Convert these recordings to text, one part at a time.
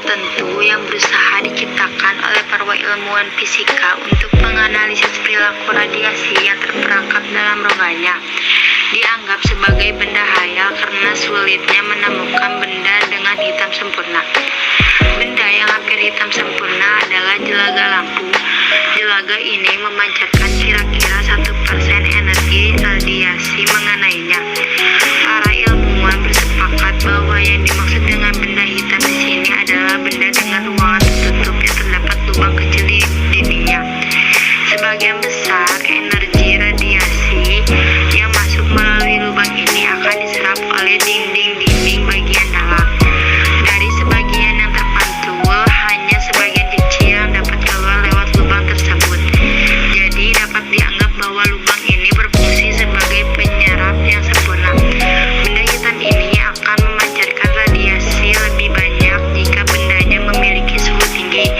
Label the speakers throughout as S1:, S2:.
S1: tertentu yang berusaha diciptakan oleh para ilmuwan fisika untuk menganalisis perilaku radiasi yang terperangkap dalam ronganya. Dianggap sebagai benda hayal karena sulitnya menemukan benda dengan hitam sempurna. Benda yang hampir hitam sempurna adalah jelaga lampu. Jelaga ini memancarkan kira-kira 1% energi radiasi mengenainya. Para ilmuwan bersepakat bahwa yang dimaksud dengan benda hitam di sini adalah benda dengan ruangan tertutup yang terdapat lubang kecil di dindingnya. Sebagian besar energi radiasi yang masuk melalui lubang ini akan diserap oleh dinding-dinding bagian dalam. Dari sebagian yang terpantul, hanya sebagian kecil yang dapat keluar lewat lubang tersebut. Jadi dapat dianggap bahwa lubang ini berfungsi sebagai penyerap yang sempurna. Benda hitam ini akan memancarkan radiasi lebih banyak jika bendanya memiliki suhu tinggi.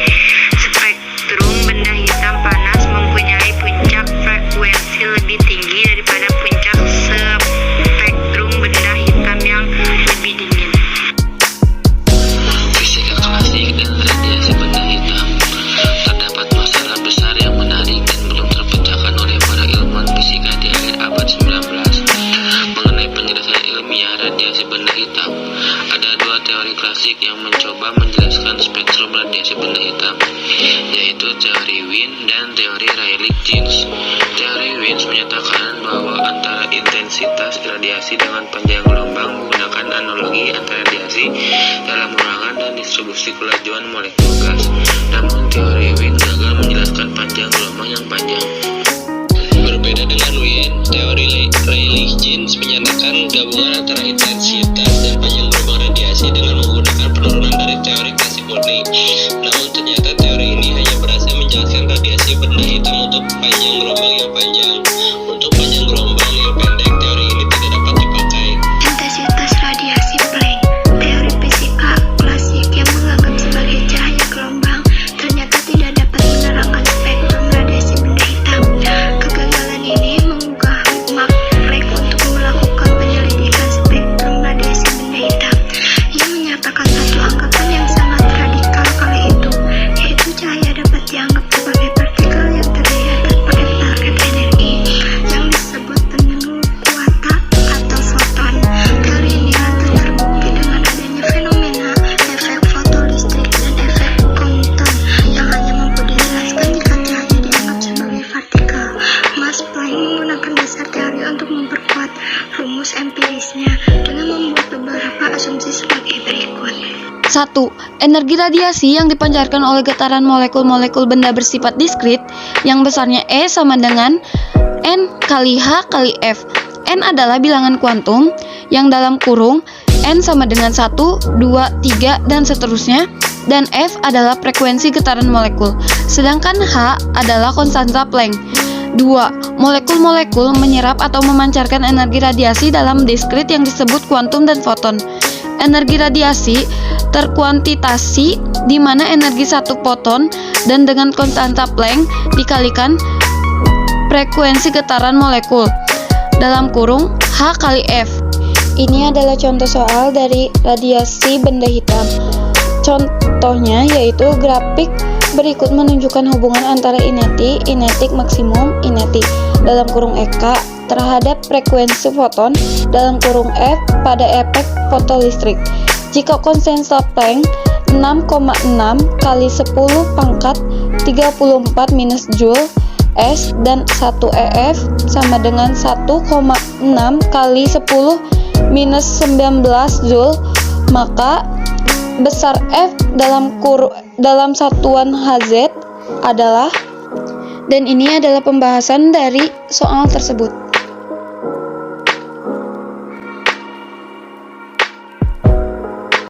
S1: Spektrum benda hitam panas mempunyai puncak frekuensi lebih tinggi daripada puncak spektrum benda hitam yang lebih dingin.
S2: Fisika klasik dan radiasi benda hitam. Terdapat masalah besar yang menarik dan belum terpecahkan oleh para ilmuwan fisika di akhir abad 19 mengenai penjelasan ilmiah radiasi benda hitam. Ada dua teori klasik yang mencoba menjelaskan spektrum radiasi benda hitam, yaitu teori Wien dan teori Rayleigh-Jeans. Teori Wien menyatakan bahwa antara intensitas radiasi dengan panjang gelombang menggunakan analogi antara radiasi dalam ruangan dan distribusi kelajuan molekul gas. Namun teori Wien gagal menjelaskan panjang gelombang yang panjang. Berbeda dengan Wien, teori Rayleigh-Jeans menyatakan gabungan antara intensitas dan panjang gelombang radiasi dengan menggunakan penurunan dari teori klasik murni. Namun ternyata teori ini hanya berhasil menjelaskan radiasi benda hitam untuk panjang gelombang yang panjang. Untuk panjang gelombang yang pendek, teori ini tidak dapat dipakai.
S1: Intensitas radiasi Planck, teori fisika klasik yang menganggap sebagai cahaya gelombang, ternyata tidak dapat menerangkan spektrum radiasi benda hitam. Kegagalan ini menggugah Max Planck untuk melakukan penyelidikan spektrum radiasi benda hitam. Ia menyatakan satu anggapan yang sangat radikal kala itu, yaitu cahaya dapat dianggap sebagai partikel yang terlihat tanpa target energi yang disebut penyuluh kuota atau foton. Teori ini lantas terbukti dengan adanya fenomena efek fotolistrik dan efek Compton yang hanya mampu dijelaskan jika cahaya dianggap sebagai partikel. Max Planck menggunakan dasar teori untuk memperkuat rumus empirisnya dengan membuat beberapa asumsi sebagai berikut.
S3: 1. Energi radiasi yang dipancarkan oleh getaran molekul-molekul benda bersifat diskrit yang besarnya E sama dengan N kali H kali F. N adalah bilangan kuantum yang dalam kurung N sama dengan 1, 2, 3, dan seterusnya, dan F adalah frekuensi getaran molekul, sedangkan H adalah konstanta Planck. 2. Molekul-molekul menyerap atau memancarkan energi radiasi dalam diskrit yang disebut kuantum dan foton. Energi radiasi terkuantitasi di mana energi satu foton dan dengan konstanta Planck dikalikan frekuensi getaran molekul dalam kurung H kali F. Ini adalah contoh soal dari radiasi benda hitam. Contohnya yaitu grafik berikut menunjukkan hubungan antara inetik maksimum dalam kurung EK terhadap frekuensi foton dalam kurung F pada efek fotolistrik. Jika konstanta Planck 6,6 kali 10 pangkat 34 minus Joule S dan 1 EF sama dengan 1,6 kali 10 minus 19 Joule, maka besar F dalam satuan Hz adalah, dan ini adalah pembahasan dari soal tersebut.